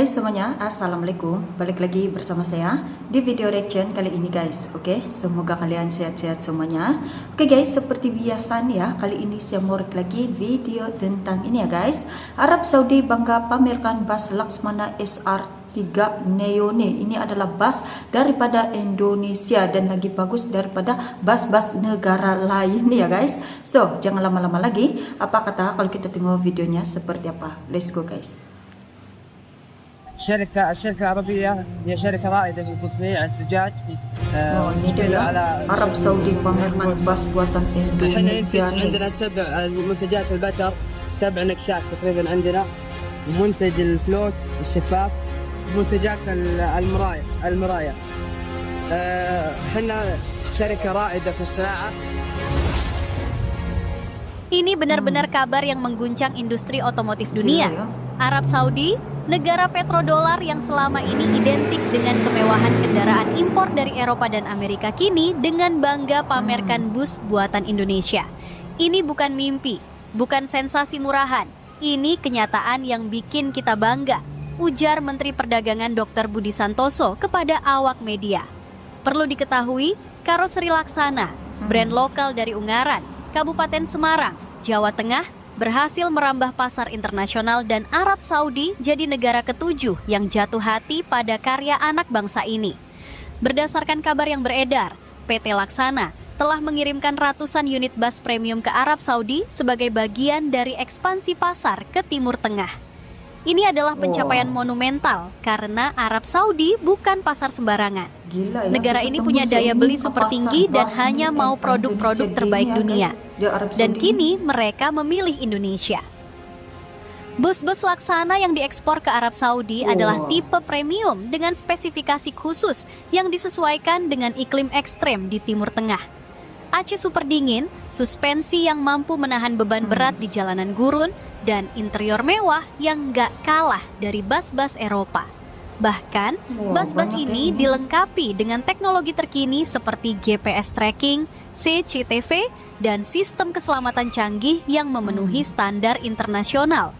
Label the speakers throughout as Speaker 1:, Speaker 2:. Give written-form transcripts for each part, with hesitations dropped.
Speaker 1: Hai semuanya, Assalamualaikum. Balik lagi bersama saya di video reaction kali ini guys. Oke, semoga kalian sehat-sehat semuanya. Oke guys, seperti biasa nih ya, kali ini saya mau react lagi video tentang ini ya guys. Arab Saudi bangga pamerkan bus Laksmana SR3 Neo nih. Ini adalah bus daripada Indonesia dan lagi bagus daripada bus-bus negara lain nih ya guys. So, jangan lama-lama lagi. Apa kata kalau kita tengok videonya seperti apa? Let's go guys.
Speaker 2: الشركة العربية هي شركة رائدة في تصنيع الزجاج.
Speaker 1: تشتغل على عرب سعودي pamerkan bus buatan Indonesia.
Speaker 2: عندنا 7 منتجات البتر، 7 نكشات تقريبا عندنا، ومنتج الفلوت الشفاف، منتجات المرايا. احنا شركة رائدة في الصناعة.
Speaker 3: Ini benar-benar kabar yang mengguncang industri otomotif dunia. Arab Saudi, negara petrodolar yang selama ini identik dengan kemewahan kendaraan impor dari Eropa dan Amerika, kini dengan bangga pamerkan bus buatan Indonesia. Ini bukan mimpi, bukan sensasi murahan. Ini kenyataan yang bikin kita bangga, ujar Menteri Perdagangan Dr. Budi Santoso kepada awak media. Perlu diketahui, Karoseri Laksana, brand lokal dari Ungaran, Kabupaten Semarang, Jawa Tengah, berhasil merambah pasar internasional dan Arab Saudi jadi negara ketujuh yang jatuh hati pada karya anak bangsa ini. Berdasarkan kabar yang beredar, PT Laksana telah mengirimkan ratusan unit bus premium ke Arab Saudi sebagai bagian dari ekspansi pasar ke Timur Tengah. Ini adalah pencapaian monumental karena Arab Saudi bukan pasar sembarangan.
Speaker 1: Gila, ya.
Speaker 3: Negara ini punya daya beli super tinggi dan hanya mau produk-produk terbaik dunia. Dan kini mereka memilih Indonesia. Bus-bus Laksana yang diekspor ke Arab Saudi adalah tipe premium dengan spesifikasi khusus yang disesuaikan dengan iklim ekstrem di Timur Tengah. AC super dingin, suspensi yang mampu menahan beban berat di jalanan gurun, dan interior mewah yang gak kalah dari bus-bus Eropa. Bahkan, bus-bus ini dilengkapi dengan teknologi terkini seperti GPS tracking, CCTV, dan sistem keselamatan canggih yang memenuhi standar internasional.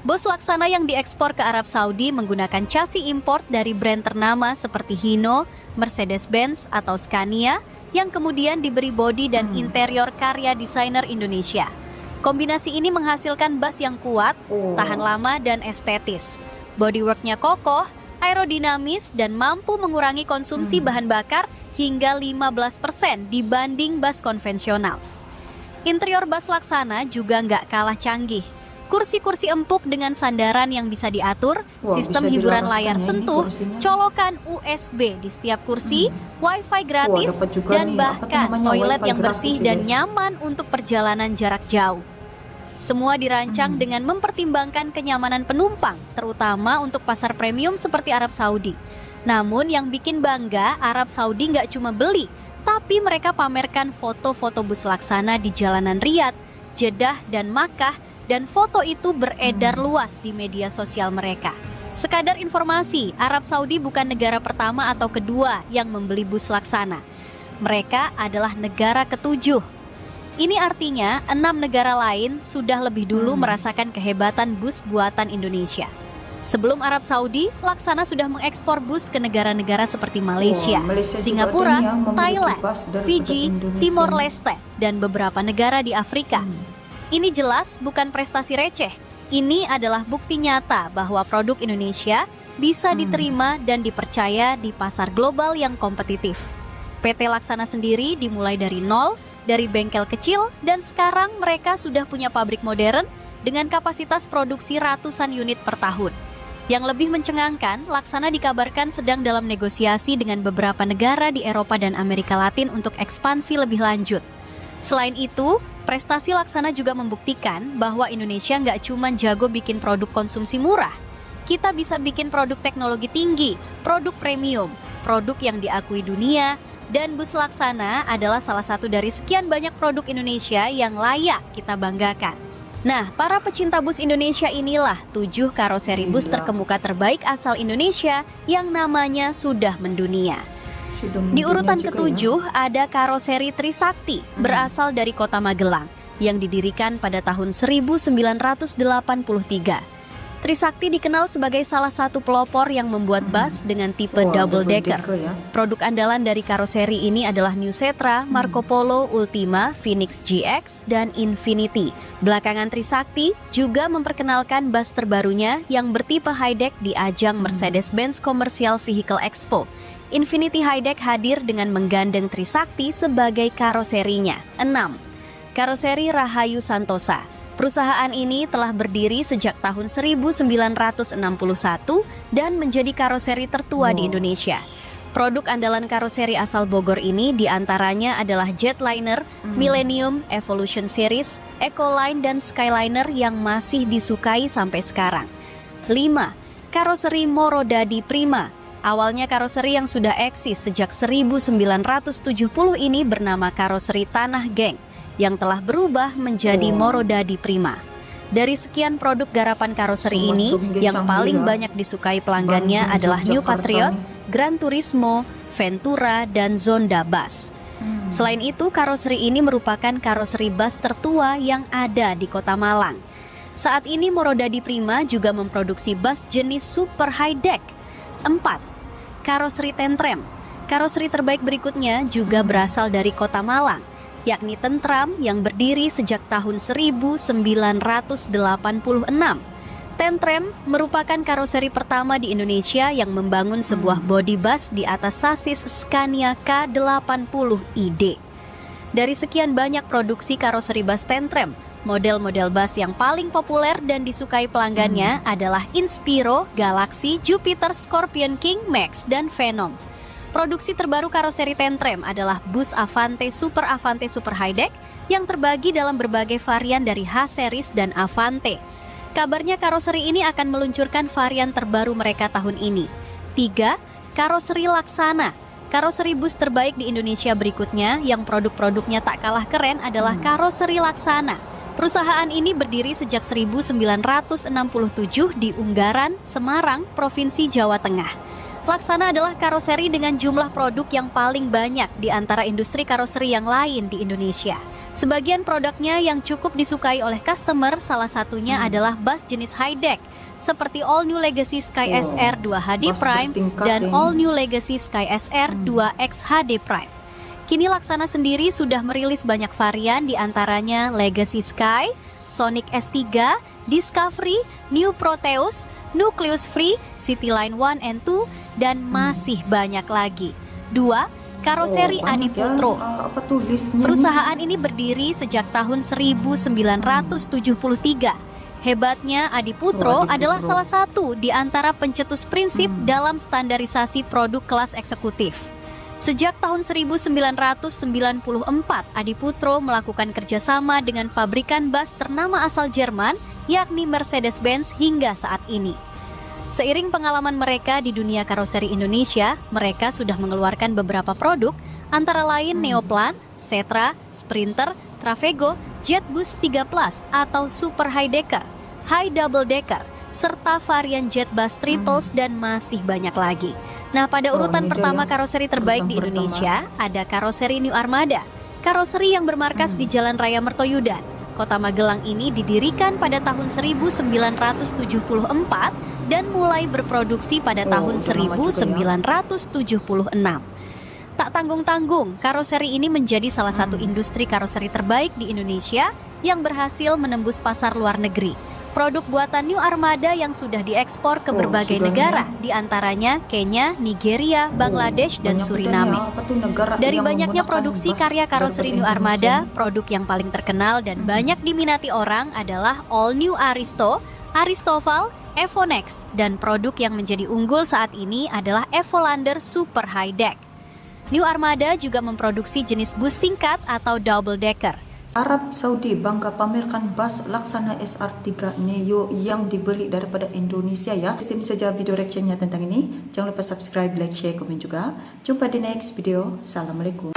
Speaker 3: Bus Laksana yang diekspor ke Arab Saudi menggunakan chassis import dari brand ternama seperti Hino, Mercedes-Benz, atau Scania, yang kemudian diberi bodi dan interior karya desainer Indonesia. Kombinasi ini menghasilkan bus yang kuat, tahan lama, dan estetis. Bodyworknya kokoh, aerodinamis, dan mampu mengurangi konsumsi bahan bakar hingga 15% dibanding bus konvensional. Interior bus Laksana juga nggak kalah canggih. Kursi-kursi empuk dengan sandaran yang bisa diatur, sistem hiburan layar sentuh, colokan USB di setiap kursi, wifi gratis, dan bahkan toilet yang bersih dan nyaman untuk perjalanan jarak jauh. Semua dirancang dengan mempertimbangkan kenyamanan penumpang, terutama untuk pasar premium seperti Arab Saudi. Namun yang bikin bangga, Arab Saudi nggak cuma beli, tapi mereka pamerkan foto-foto bus Laksana di jalanan Riyadh, Jeddah, dan Makkah, dan foto itu beredar luas di media sosial mereka. Sekadar informasi, Arab Saudi bukan negara pertama atau kedua yang membeli bus Laksana. Mereka adalah negara ketujuh. Ini artinya 6 negara lain sudah lebih dulu merasakan kehebatan bus buatan Indonesia. Sebelum Arab Saudi, Laksana sudah mengekspor bus ke negara-negara seperti Malaysia, Singapura, Thailand, Fiji, Timor Leste, dan beberapa negara di Afrika. Ini jelas bukan prestasi receh. Ini adalah bukti nyata bahwa produk Indonesia bisa diterima dan dipercaya di pasar global yang kompetitif. PT Laksana sendiri dimulai dari nol, dari bengkel kecil, dan sekarang mereka sudah punya pabrik modern dengan kapasitas produksi ratusan unit per tahun. Yang lebih mencengangkan, Laksana dikabarkan sedang dalam negosiasi dengan beberapa negara di Eropa dan Amerika Latin untuk ekspansi lebih lanjut. Selain itu, prestasi Laksana juga membuktikan bahwa Indonesia nggak cuma jago bikin produk konsumsi murah. Kita bisa bikin produk teknologi tinggi, produk premium, produk yang diakui dunia, dan bus Laksana adalah salah satu dari sekian banyak produk Indonesia yang layak kita banggakan. Nah, para pecinta bus Indonesia inilah 7 karoseri bus terkemuka terbaik asal Indonesia yang namanya sudah mendunia. Di urutan ke-7 ada karoseri Trisakti berasal dari kota Magelang yang didirikan pada tahun 1983. Trisakti dikenal sebagai salah satu pelopor yang membuat bus dengan tipe double decker.
Speaker 1: Ya.
Speaker 3: Produk andalan dari karoseri ini adalah New Setra, Marco Polo, Ultima, Phoenix GX, dan Infinity. Belakangan Trisakti juga memperkenalkan bus terbarunya yang bertipe high-deck di ajang Mercedes-Benz Commercial Vehicle Expo. Infinity High-Deck hadir dengan menggandeng Trisakti sebagai karoserinya. 6. Karoseri Rahayu Santosa. Perusahaan ini telah berdiri sejak tahun 1961 dan menjadi karoseri tertua di Indonesia. Produk andalan karoseri asal Bogor ini diantaranya adalah Jetliner, Millennium, Evolution Series, Ecoline, dan Skyliner yang masih disukai sampai sekarang. 5. Karoseri Morodadi Prima. Awalnya karoseri yang sudah eksis sejak 1970 ini bernama karoseri Tanah Geng, yang telah berubah menjadi Morodadi Prima. Dari sekian produk garapan karoseri ini, yang paling banyak disukai pelanggannya adalah New Patriot, Gran Turismo, Ventura, dan Zonda Bus. Selain itu, karoseri ini merupakan karoseri bus tertua yang ada di Kota Malang. Saat ini Morodadi Prima juga memproduksi bus jenis super high deck. 4. Karoseri Tentrem. Karoseri terbaik berikutnya juga berasal dari Kota Malang, yakni Tentram yang berdiri sejak tahun 1986. Tentrem merupakan karoseri pertama di Indonesia yang membangun sebuah body bus di atas sasis Scania K80ID. Dari sekian banyak produksi karoseri bus Tentrem, model-model bus yang paling populer dan disukai pelanggannya adalah Inspiro, Galaxy, Jupiter, Scorpion King, Max, dan Venom. Produksi terbaru karoseri Tentrem adalah bus Avante Super High Deck yang terbagi dalam berbagai varian dari H-Series dan Avante. Kabarnya karoseri ini akan meluncurkan varian terbaru mereka tahun ini. 3. Karoseri Laksana. Karoseri bus terbaik di Indonesia berikutnya yang produk-produknya tak kalah keren adalah karoseri Laksana. Perusahaan ini berdiri sejak 1967 di Unggaran, Semarang, Provinsi Jawa Tengah. Laksana adalah karoseri dengan jumlah produk yang paling banyak di antara industri karoseri yang lain di Indonesia. Sebagian produknya yang cukup disukai oleh customer salah satunya adalah bus jenis high deck seperti All New Legacy Sky SR 2HD Prime dan All New Legacy Sky SR 2X HD Prime. Kini Laksana sendiri sudah merilis banyak varian di antaranya Legacy Sky, Sonic S3, Discovery, New Proteus, Nucleus Free, Cityline 1 and 2, dan masih banyak lagi. 2. Karoseri Adiputro. Perusahaan ini berdiri sejak tahun 1973. Hebatnya Adiputro adalah salah satu di antara pencetus prinsip dalam standarisasi produk kelas eksekutif. Sejak tahun 1994, Adiputro melakukan kerjasama dengan pabrikan bus ternama asal Jerman, yakni Mercedes-Benz hingga saat ini. Seiring pengalaman mereka di dunia karoseri Indonesia, mereka sudah mengeluarkan beberapa produk, antara lain Neoplan, Setra, Sprinter, Travego, Jetbus 3 Plus atau Super High Decker, High Double Decker, serta varian Jetbus Triples dan masih banyak lagi. Nah, pada urutan pertama karoseri terbaik di Indonesia, ada karoseri New Armada, karoseri yang bermarkas di Jalan Raya Mertoyudan. Kota Magelang ini didirikan pada tahun 1974 dan mulai berproduksi pada tahun 1976. Tak tanggung-tanggung, karoseri ini menjadi salah satu industri karoseri terbaik di Indonesia yang berhasil menembus pasar luar negeri. Produk buatan New Armada yang sudah diekspor ke berbagai negara, diantaranya Kenya, Nigeria, Bangladesh, dan Suriname. Dari banyaknya produksi karya karoseri New Armada, produk yang paling terkenal dan banyak diminati orang adalah All New Aristo, Aristoval, Evonex, dan produk yang menjadi unggul saat ini adalah Evolander Super High Deck. New Armada juga memproduksi jenis bus tingkat atau double decker.
Speaker 1: Arab Saudi bangga pamerkan bus Laksana SR3 Neo yang dibeli daripada Indonesia ya. Di sini saja video reactionnya tentang ini. Jangan lupa subscribe, like, share, komen juga. Jumpa di next video. Assalamualaikum.